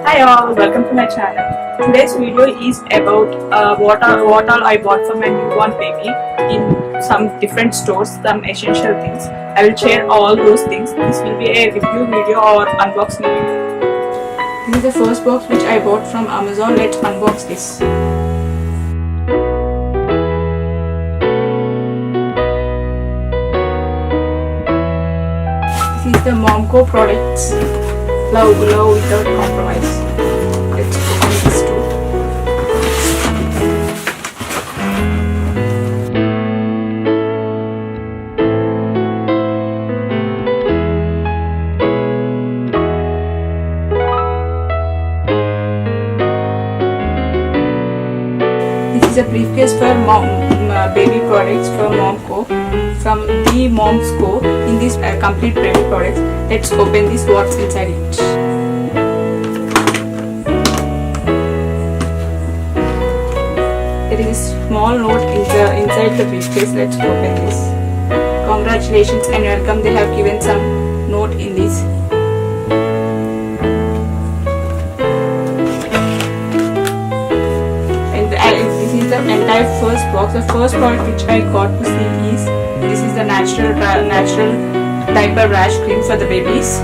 Hi all, welcome to my channel. Today's video is about what all I bought for my newborn baby in some different stores, some essential things. I will share all those things. This will be a review video or unboxing video. This is the first box which I bought from Amazon. Let's unbox this. This is the Momco products. Love without compromise. Let's open this too. This is a briefcase for baby products from Momco, from the Momco in this complete baby products. Let's open this. What's inside it? There is a small note inside the briefcase. Let's open this. Congratulations and welcome. They have given some note in this. This is the entire first box. The first product which I got to see is this is the natural diaper rash cream for the babies.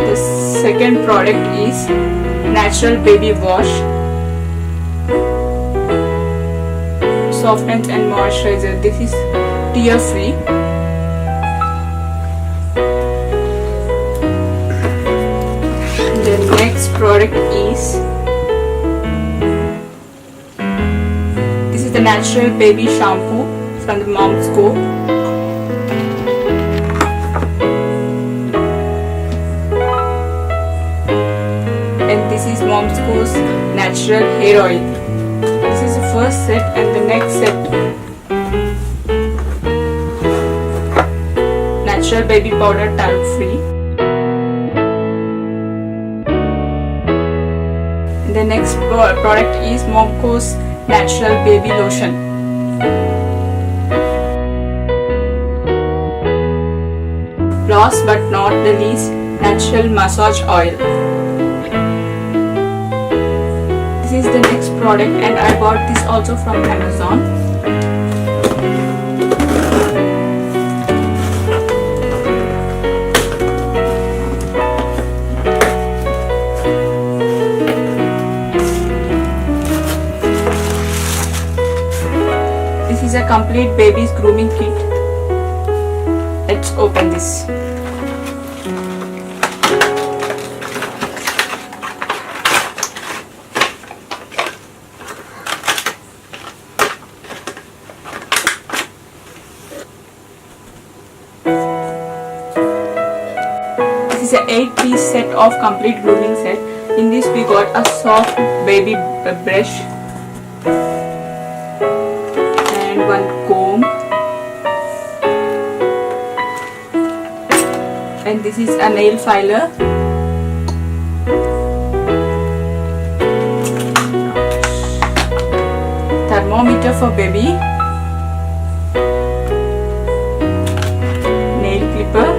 The second product is natural baby wash, softens and moisturizer. This is tear free. The next product is this is the natural baby shampoo from the Momco. And this is Momco's natural hair oil. This is the first set, and the next set natural baby powder, talc free. The next product is Momco's natural baby lotion. Last but not the least, natural massage oil. This is the next product, and I bought this also from Amazon. This is a complete baby's grooming kit. Let's open this. This is an 8-piece set of complete grooming set. In this we got a soft baby brush and one comb, and this is a nail filer, thermometer for baby, nail clipper,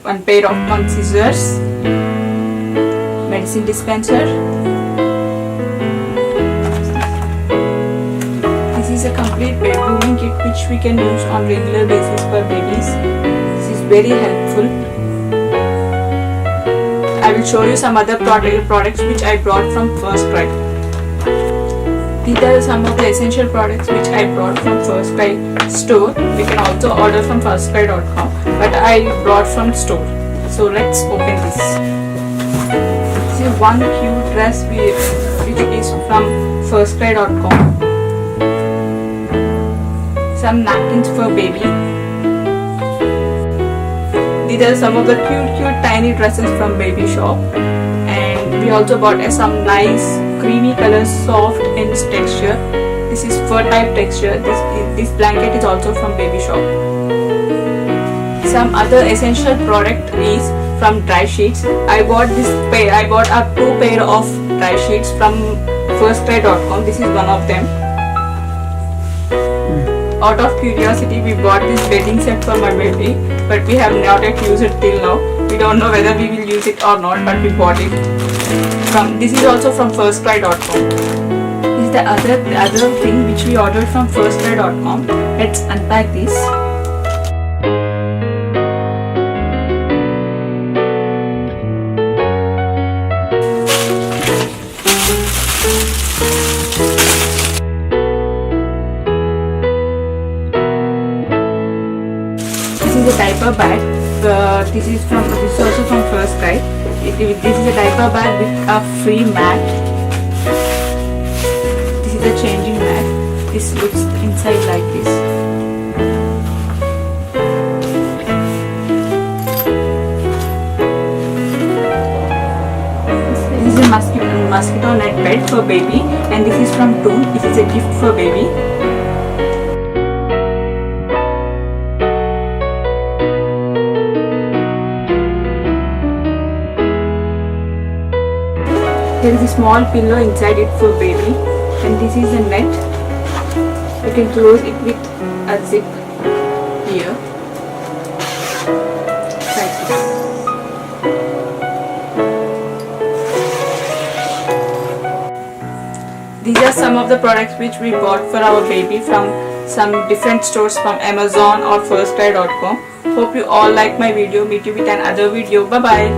one pair of scissors, medicine dispenser. This is a complete grooming kit which we can use on regular basis for babies. This is very helpful. I will show you some other products which I brought from First Cry. These are some of the essential products which I brought from First Cry store. We can also order from firstcry.com, but I brought from store. So let's open this. This is one cute dress which is from firstcry.com. Some napkins for baby. These are some of the cute tiny dresses from Baby Shop, and we also bought some nice creamy colors, soft in texture. This is fur type texture. This blanket is also from Baby Shop. Some other essential product is from Dry Sheets. I bought a 2 pair of dry sheets from firstcry.com. This is one of them. out of curiosity we bought this bedding set for my baby, but we have not yet used it till now. We don't know whether we will use it or not, but we bought it. This is also from firstcry.com. This is the other thing which we ordered from firstcry.com. Let's unpack this. This is a diaper bag. This is also from First Cry. This is a diaper bag with a free mat. This is a changing mat. This looks inside like this. This is a mosquito net bed for baby, and this is from Toon. This is a gift for baby. There is a small pillow inside it for baby, and this is a net. You can close it with a zip here, like this. These are some of the products which we bought for our baby from some different stores from Amazon or firstcry.com. Hope you all like my video. Meet you with another video. Bye bye.